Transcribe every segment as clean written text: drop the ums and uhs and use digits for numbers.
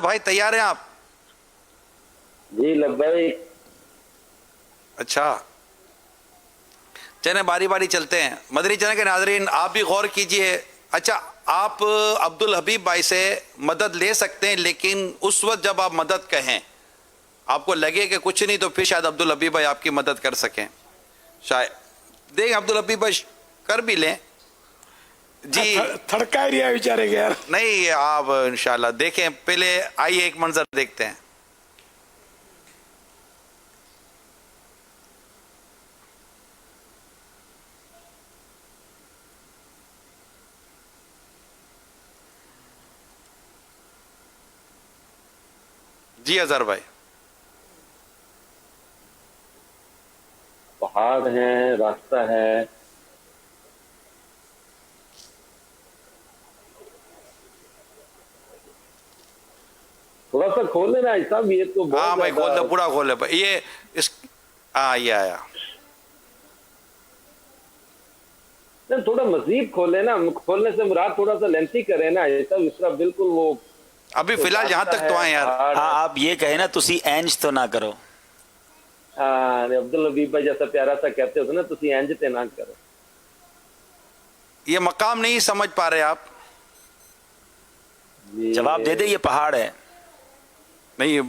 بھائی تیار ہیں آپ؟ جی لبیک. اچھا چلیں باری باری چلتے ہیں. مدنی چینل کے ناظرین آپ بھی غور کیجئے. اچھا آپ عبدالحبیب بھائی سے مدد لے سکتے ہیں، لیکن اس وقت جب آپ مدد کہیں آپ کو لگے کہ کچھ نہیں تو پھر شاید عبدالحبیب بھائی آپ کی مدد کر سکیں. شاید دیکھیں عبدالحبیب بھائی کر بھی لیں. جی تھڑکا ہی رہا بیچارے کے یار. نہیں آپ انشاءاللہ دیکھیں. پہلے آئیے ایک منظر دیکھتے ہیں. جی اظہر بھائی. پہاڑ ہیں، راستہ ہے. تھوڑا سا کھول لینا ایسا بھی. یہ تو ہاں بہت بھائی کھول دے، زیادہ. پورا کھول دے. یہ اس یہ آیا. تھوڑا مزید کھولے نا. کھولنے سے مراد تھوڑا سا لینتھی کرے نا. ایسا اس طرح بالکل وہ ابھی فی الحال یہاں تک تو آئیں یار. ہاں آپ یہ کہیں نا تسی اینج تو نہ کرو. ہاں عبدالحبیب بھائی جیسا پیارا سا کہتے ہو نا، تسی اینج تے نہ کرو. یہ مقام نہیں سمجھ پا رہے آپ؟ جواب دے دے یہ پہاڑ ہے. نہیں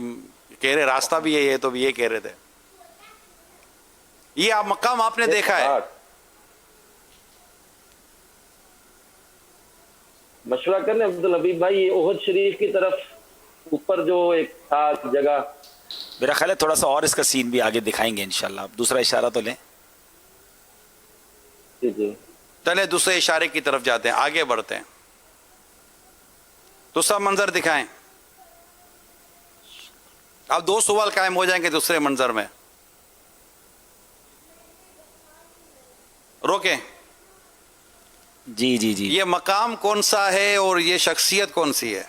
کہہ رہے راستہ بھی ہے، یہ تو بھی یہ کہہ رہے تھے. یہ آپ مقام آپ نے دیکھا ہے؟ مشورہ کر لیں عبدالحبیب بھائی. یہ احد شریف کی طرف اوپر جو ایک تھا جگہ. میرا خیال ہے تھوڑا سا اور اس کا سین بھی آگے دکھائیں گے انشاءاللہ. آپ دوسرا اشارہ تو لیں. جی جی چلے دوسرے اشارے کی طرف جاتے ہیں، آگے بڑھتے ہیں. دوسرا منظر دکھائیں. اب دو سوال قائم ہو جائیں گے دوسرے منظر میں. روکیں. جی جی جی یہ مقام کون سا ہے اور یہ شخصیت کون سی ہے؟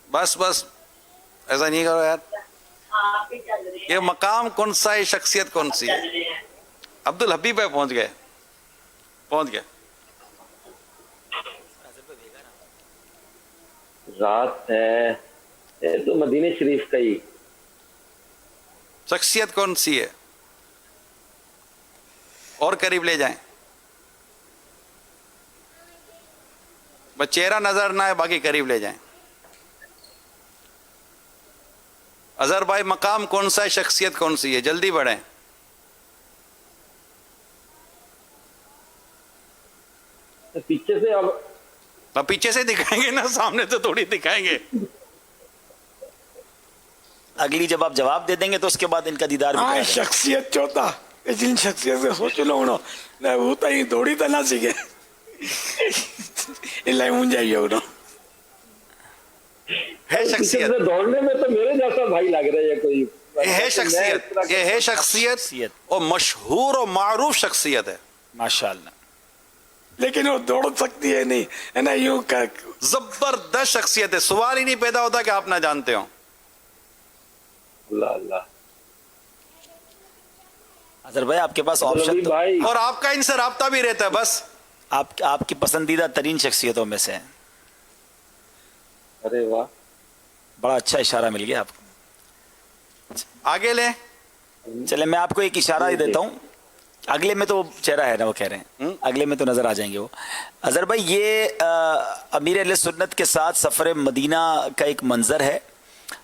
بس بس ایسا نہیں کرو یار. یہ مقام کون سا ہے، شخصیت کون سی ہے؟ عبدالحبیب بھائی پہنچ گئے. رات ہے. یہ تو مدینہ شریف کا ہی. شخصیت کون سی ہے؟ اور قریب لے جائیں. بس چہرہ نظر نہ ہے، باقی قریب لے جائیں. اظہر بھائی مقام کون سا ہے، شخصیت کون سی ہے؟ جلدی بڑھیں. پیچھے سے اب پیچھے سے دکھائیں گے نا، سامنے تو تھوڑی دکھائیں گے. اگلی جب آپ جواب دے دیں گے تو اس کے بعد ان کا دیدار بھی کرا دیں گے. شخصیت چوتا جن شخصیت سے سوچ لو نہ وہ تو ہی دوڑی تو نہ سیکھے. اللہ منجائیے انہوں ہے شخصیت. دوڑنے میں تو میرے جیسا بھائی لگ رہا ہے کوئی. یہ ہے شخصیت اور مشہور اور معروف شخصیت ہے. ماشاءاللہ. لیکن وہ دوڑ سکتی ہے نہیں ہے نا. یوں زبردست شخصیت ہے. سوال ہی نہیں پیدا ہوتا کہ آپ نہ جانتے ہوں. اللہ اللہ. اظہر بھائی آپ کے پاس آپشن تو، اور آپ کا ان سے رابطہ بھی رہتا ہے. بس آپ کی پسندیدہ ترین شخصیتوں میں سے. ارے واہ، بڑا اچھا اشارہ مل گیا آپ کو. آگے لیں. چلے میں آپ کو ایک اشارہ ہی دیتا ہوں. اگلے میں تو چہرہ ہے نا، وہ کہہ رہے ہیں اگلے میں تو نظر آ جائیں گے وہ. اظہر بھائی یہ امیر اہل سنت کے ساتھ سفر مدینہ کا ایک منظر ہے،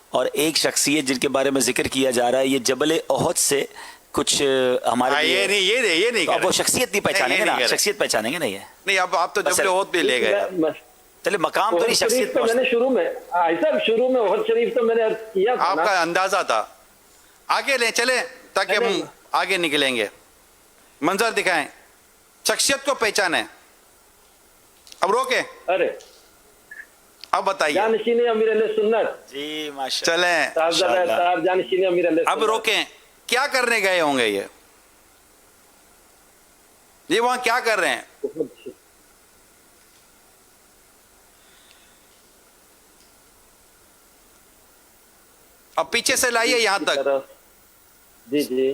اور ایک شخصیت جن کے بارے میں ذکر کیا جا رہا ہے یہ جبل احد سے کچھ ہمارے یہ نہیں اب وہ شخصیت نہیں پہچانیں گے نا. شخصیت پہچانیں گے نا. یہ نہیں، اب آپ تو جبل احد بھی لے گئے. چلے مقام تو نہیں، شخصیت میں نے شروع میں احد شریف تو میں نے کیا تھا. آپ کا اندازہ تھا. آگے لیں چلے تاکہ ہم آگے نکلیں گے. منظر دکھائیں، شخصیت کو پہچانیں. اب روکیں. ارے اب بتائیے. جانشین امیر اہل سنت. جی ماشاءاللہ. چلیں جانشین امیر اہل سنت. اب روکیں. کیا کرنے گئے ہوں گے یہ وہاں کیا کر رہے ہیں؟ اب پیچھے سے لائیے یہاں تک. جی جی